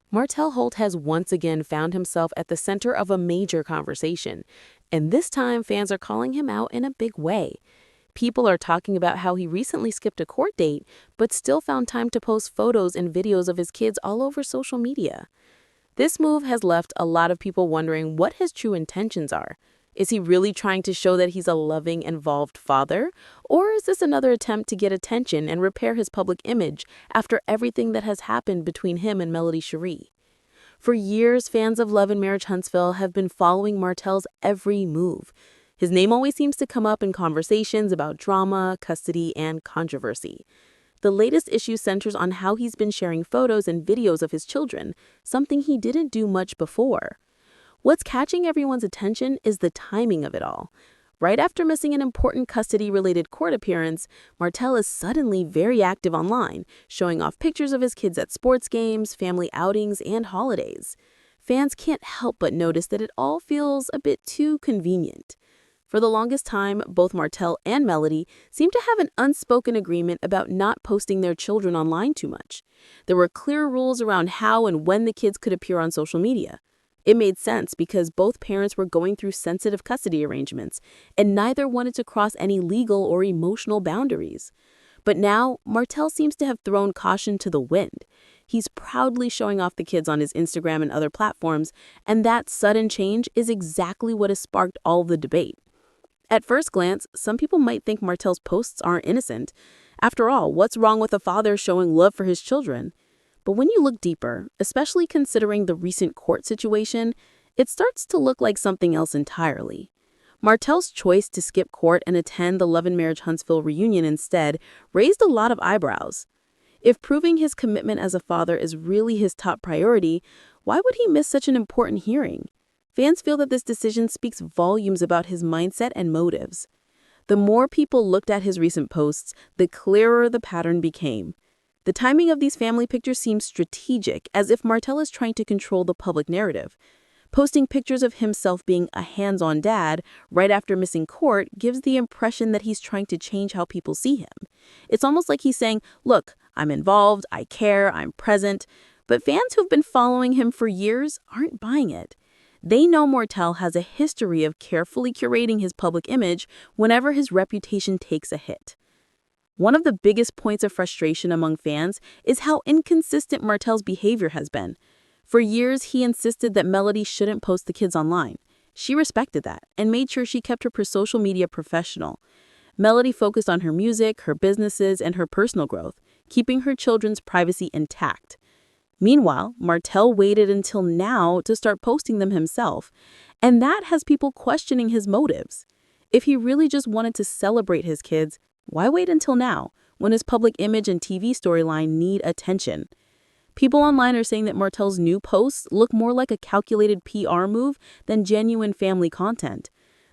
Martell Holt has once again found himself at the center of a major conversation, and this time fans are calling him out in a big way. People are talking about how he recently skipped a court date, but still found time to post photos and videos of his kids all over social media. This move has left a lot of people wondering what his true intentions are. Is he really trying to show that he's a loving, involved father? Or is this another attempt to get attention and repair his public image after everything that has happened between him and Melody Cherie? For years, fans of Love and Marriage Huntsville have been following Martell's every move. His name always seems to come up in conversations about drama, custody, and controversy. The latest issue centers on how he's been sharing photos and videos of his children, something he didn't do much before. What's catching everyone's attention is the timing of it all. Right after missing an important custody-related court appearance, Martell is suddenly very active online, showing off pictures of his kids at sports games, family outings, and holidays. Fans can't help but notice that it all feels a bit too convenient. For the longest time, both Martell and Melody seemed to have an unspoken agreement about not posting their children online too much. There were clear rules around how and when the kids could appear on social media. It made sense because both parents were going through sensitive custody arrangements, and neither wanted to cross any legal or emotional boundaries. But now, Martell seems to have thrown caution to the wind. He's proudly showing off the kids on his Instagram and other platforms, and that sudden change is exactly what has sparked all the debate. At first glance, some people might think Martell's posts aren't innocent. After all, what's wrong with a father showing love for his children? But when you look deeper, especially considering the recent court situation, it starts to look like something else entirely. Martell's choice to skip court and attend the Love and Marriage Huntsville reunion instead raised a lot of eyebrows. If proving his commitment as a father is really his top priority, why would he miss such an important hearing? Fans feel that this decision speaks volumes about his mindset and motives. The more people looked at his recent posts, the clearer the pattern became. The timing of these family pictures seems strategic, as if Martell is trying to control the public narrative. Posting pictures of himself being a hands-on dad right after missing court gives the impression that he's trying to change how people see him. It's almost like he's saying, look, I'm involved, I care, I'm present. But fans who've been following him for years aren't buying it. They know Martell has a history of carefully curating his public image whenever his reputation takes a hit. One of the biggest points of frustration among fans is how inconsistent Martell's behavior has been. For years, he insisted that Melody shouldn't post the kids online. She respected that and made sure she kept her social media professional. Melody focused on her music, her businesses, and her personal growth, keeping her children's privacy intact. Meanwhile, Martell waited until now to start posting them himself, and that has people questioning his motives. If he really just wanted to celebrate his kids, why wait until now, when his public image and TV storyline need attention? People online are saying that Martell's new posts look more like a calculated PR move than genuine family content.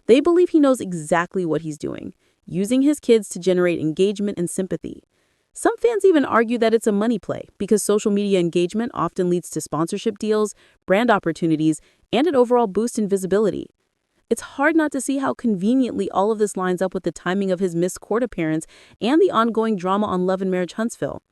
They believe he knows exactly what he's doing, using his kids to generate engagement and sympathy. Some fans even argue that it's a money play because social media engagement often leads to sponsorship deals, brand opportunities, and an overall boost in visibility. It's hard not to see how conveniently all of this lines up with the timing of his missed court appearance and the ongoing drama on Love and Marriage Huntsville.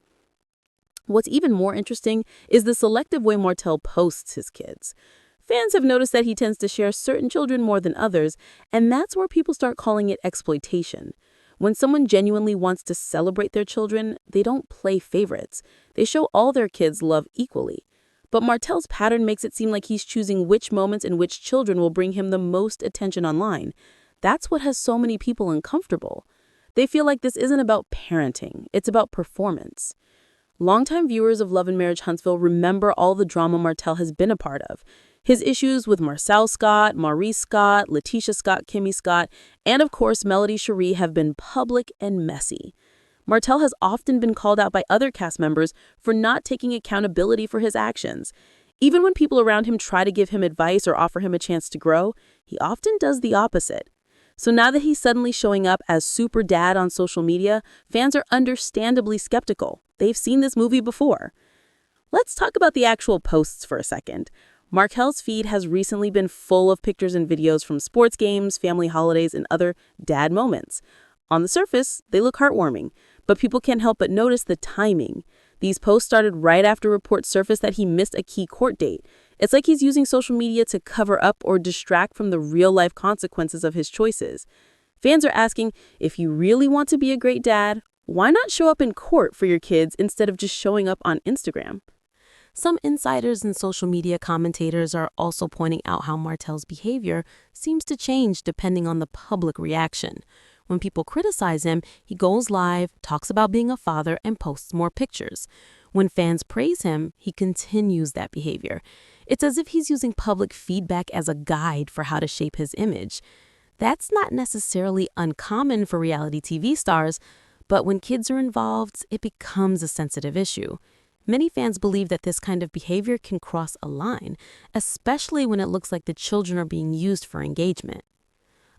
What's even more interesting is the selective way Martell posts his kids. Fans have noticed that he tends to share certain children more than others, and that's where people start calling it exploitation. When someone genuinely wants to celebrate their children, they don't play favorites. They show all their kids love equally. But Martell's pattern makes it seem like he's choosing which moments and which children will bring him the most attention online. That's what has so many people uncomfortable. They feel like this isn't about parenting, it's about performance. Longtime viewers of Love and Marriage Huntsville remember all the drama Martell has been a part of. His issues with Marcel Scott, Maurice Scott, Letitia Scott, Kimmy Scott, and of course Melody Cherie have been public and messy. Martell has often been called out by other cast members for not taking accountability for his actions. Even when people around him try to give him advice or offer him a chance to grow, he often does the opposite. So now that he's suddenly showing up as super dad on social media, fans are understandably skeptical. They've seen this movie before. Let's talk about the actual posts for a second. Martell's feed has recently been full of pictures and videos from sports games, family holidays, and other dad moments. On the surface, they look heartwarming, but people can't help but notice the timing. These posts started right after reports surfaced that he missed a key court date. It's like he's using social media to cover up or distract from the real-life consequences of his choices. Fans are asking, if you really want to be a great dad, why not show up in court for your kids instead of just showing up on Instagram? Some insiders and social media commentators are also pointing out how Martell's behavior seems to change depending on the public reaction. When people criticize him, he goes live, talks about being a father, and posts more pictures. When fans praise him, he continues that behavior. It's as if he's using public feedback as a guide for how to shape his image. That's not necessarily uncommon for reality TV stars, but when kids are involved, it becomes a sensitive issue. Many fans believe that this kind of behavior can cross a line, especially when it looks like the children are being used for engagement.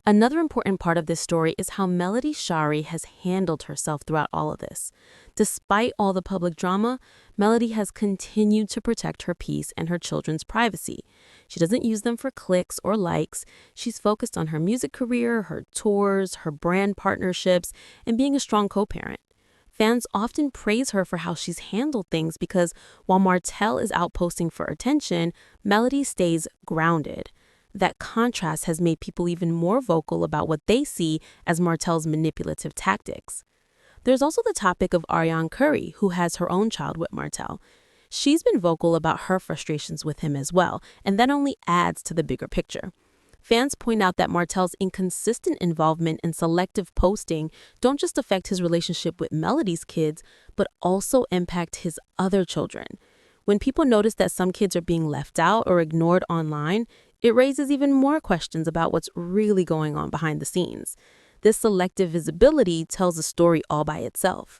Another important part of this story is how Melody Shari has handled herself throughout all of this. Despite all the public drama, Melody has continued to protect her peace and her children's privacy. She doesn't use them for clicks or likes. She's focused on her music career, her tours, her brand partnerships, and being a strong co-parent. Fans often praise her for how she's handled things because while Martell is out posting for attention, Melody stays grounded. That contrast has made people even more vocal about what they see as Martell's manipulative tactics. There's also the topic of Ariane Curry, who has her own child with Martell. She's been vocal about her frustrations with him as well, and that only adds to the bigger picture. Fans point out that Martell's inconsistent involvement and selective posting don't just affect his relationship with Melody's kids, but also impact his other children. When people notice that some kids are being left out or ignored online, it raises even more questions about what's really going on behind the scenes. This selective visibility tells a story all by itself.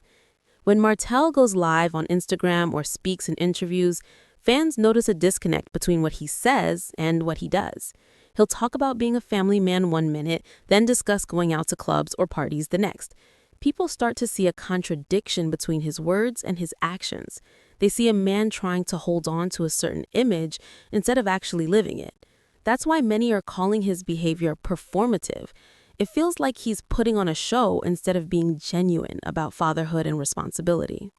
When Martell goes live on Instagram or speaks in interviews, fans notice a disconnect between what he says and what he does. He'll talk about being a family man one minute, then discuss going out to clubs or parties the next. People start to see a contradiction between his words and his actions. They see a man trying to hold on to a certain image instead of actually living it. That's why many are calling his behavior performative. It feels like he's putting on a show instead of being genuine about fatherhood and responsibility.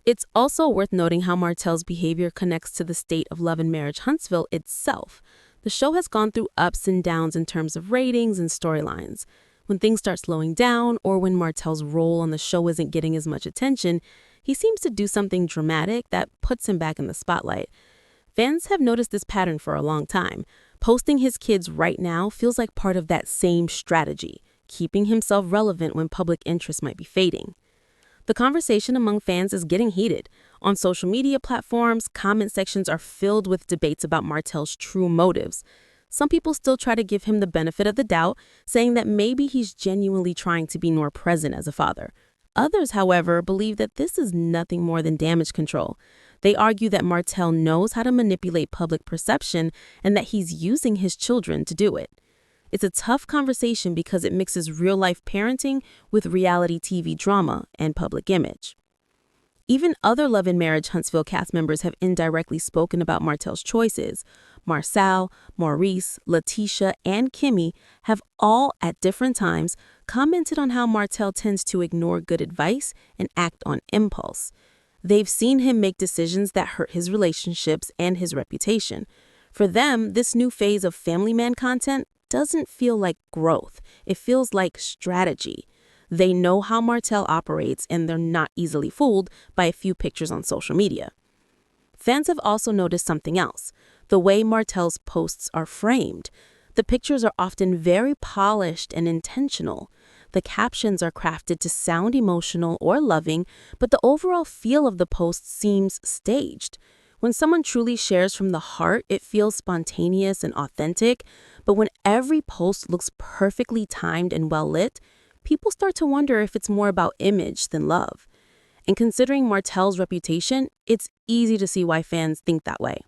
It's also worth noting how Martell's behavior connects to the state of Love and Marriage Huntsville itself. The show has gone through ups and downs in terms of ratings and storylines. When things start slowing down or when Martell's role on the show isn't getting as much attention, he seems to do something dramatic that puts him back in the spotlight. Fans have noticed this pattern for a long time. Posting his kids right now feels like part of that same strategy, keeping himself relevant when public interest might be fading. The conversation among fans is getting heated. On social media platforms, comment sections are filled with debates about Martell's true motives. Some people still try to give him the benefit of the doubt, saying that maybe he's genuinely trying to be more present as a father. Others, however, believe that this is nothing more than damage control. They argue that Martell knows how to manipulate public perception and that he's using his children to do it. It's a tough conversation because it mixes real-life parenting with reality TV drama and public image. Even other Love and Marriage Huntsville cast members have indirectly spoken about Martell's choices. Marcel, Maurice, Letitia, and Kimmy have all, at different times, commented on how Martell tends to ignore good advice and act on impulse. They've seen him make decisions that hurt his relationships and his reputation. For them, this new phase of family man content doesn't feel like growth. It feels like strategy. They know how Martell operates, and they're not easily fooled by a few pictures on social media. Fans have also noticed something else: the way Martell's posts are framed. The pictures are often very polished and intentional. The captions are crafted to sound emotional or loving, but the overall feel of the post seems staged. When someone truly shares from the heart, it feels spontaneous and authentic, but when every post looks perfectly timed and well lit, people start to wonder if it's more about image than love. And considering Martell's reputation, it's easy to see why fans think that way.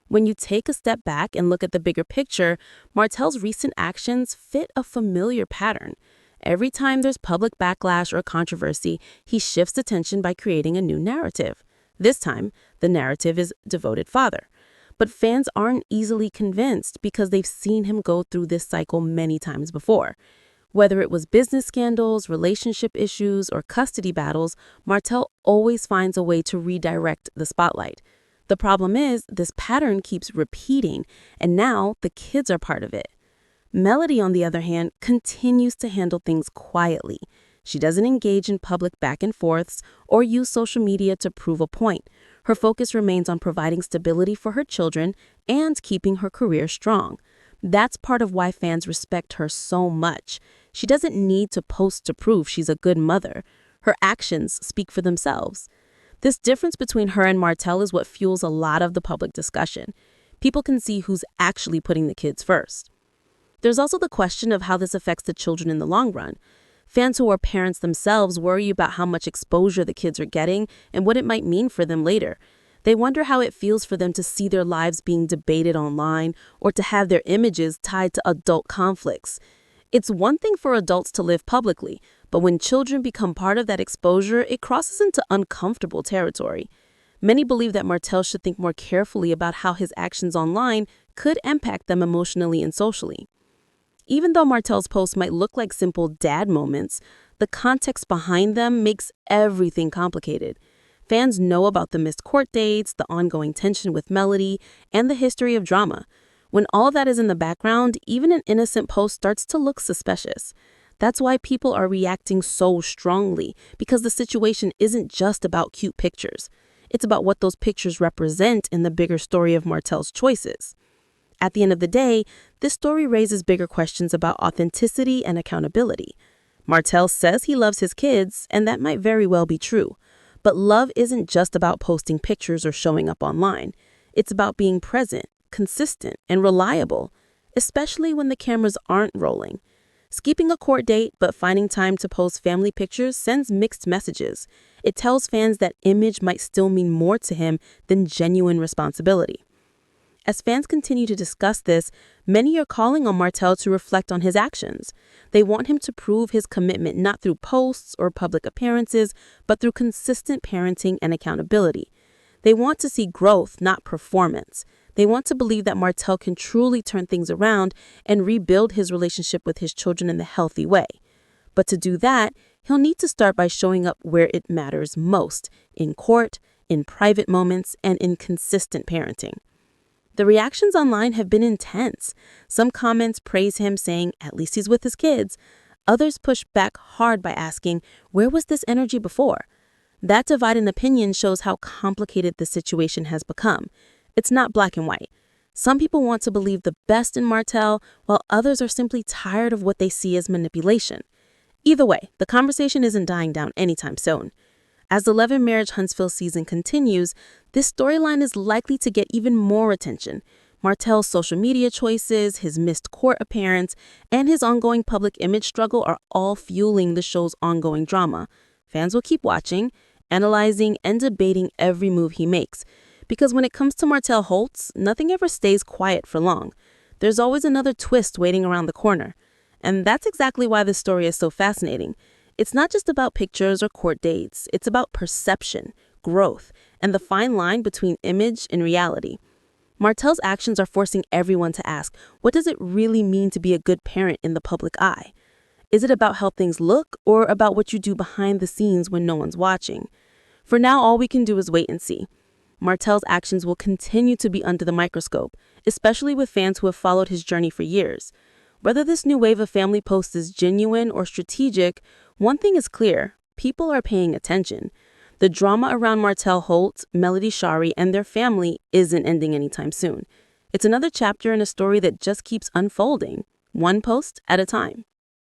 When you take a step back and look at the bigger picture, Martell's recent actions fit a familiar pattern. Every time there's public backlash or controversy, he shifts attention by creating a new narrative. This time, the narrative is devoted father. But fans aren't easily convinced because they've seen him go through this cycle many times before. Whether it was business scandals, relationship issues, or custody battles, Martell always finds a way to redirect the spotlight. The problem is, this pattern keeps repeating, and now the kids are part of it. Melody, on the other hand, continues to handle things quietly. She doesn't engage in public back and forths or use social media to prove a point. Her focus remains on providing stability for her children and keeping her career strong. That's part of why fans respect her so much. She doesn't need to post to prove she's a good mother. Her actions speak for themselves. This difference between her and Martell is what fuels a lot of the public discussion. People can see who's actually putting the kids first. There's also the question of how this affects the children in the long run. Fans who are parents themselves worry about how much exposure the kids are getting and what it might mean for them later. They wonder how it feels for them to see their lives being debated online or to have their images tied to adult conflicts. It's one thing for adults to live publicly, but when children become part of that exposure, it crosses into uncomfortable territory. Many believe that Martell should think more carefully about how his actions online could impact them emotionally and socially. Even though Martell's posts might look like simple dad moments, the context behind them makes everything complicated. Fans know about the missed court dates, the ongoing tension with Melody, and the history of drama. When all that is in the background, even an innocent post starts to look suspicious. That's why people are reacting so strongly, because the situation isn't just about cute pictures. It's about what those pictures represent in the bigger story of Martell's choices. At the end of the day, this story raises bigger questions about authenticity and accountability. Martell says he loves his kids, and that might very well be true. But love isn't just about posting pictures or showing up online. It's about being present, consistent, and reliable, especially when the cameras aren't rolling. Skipping a court date but finding time to post family pictures sends mixed messages. It tells fans that image might still mean more to him than genuine responsibility. As fans continue to discuss this, many are calling on Martell to reflect on his actions. They want him to prove his commitment not through posts or public appearances, but through consistent parenting and accountability. They want to see growth, not performance. They want to believe that Martell can truly turn things around and rebuild his relationship with his children in a healthy way. But to do that, he'll need to start by showing up where it matters most, in court, in private moments, and in consistent parenting. The reactions online have been intense. Some comments praise him, saying, at least he's with his kids. Others push back hard by asking, where was this energy before? That divide in opinion shows how complicated the situation has become. It's not black and white. Some people want to believe the best in Martell, while others are simply tired of what they see as manipulation. Either way, the conversation isn't dying down anytime soon. As the Love and Marriage Huntsville season continues, this storyline is likely to get even more attention. Martell's social media choices, his missed court appearance, and his ongoing public image struggle are all fueling the show's ongoing drama. Fans will keep watching, analyzing, and debating every move he makes. Because when it comes to Martell Holt, nothing ever stays quiet for long. There's always another twist waiting around the corner. And that's exactly why this story is so fascinating. It's not just about pictures or court dates. It's about perception, growth, and the fine line between image and reality. Martell's actions are forcing everyone to ask, what does it really mean to be a good parent in the public eye? Is it about how things look or about what you do behind the scenes when no one's watching? For now, all we can do is wait and see. Martell's actions will continue to be under the microscope, especially with fans who have followed his journey for years. Whether this new wave of family posts is genuine or strategic, one thing is clear, people are paying attention. The drama around Martell Holt, Melody Shari, and their family isn't ending anytime soon. It's another chapter in a story that just keeps unfolding, one post at a time.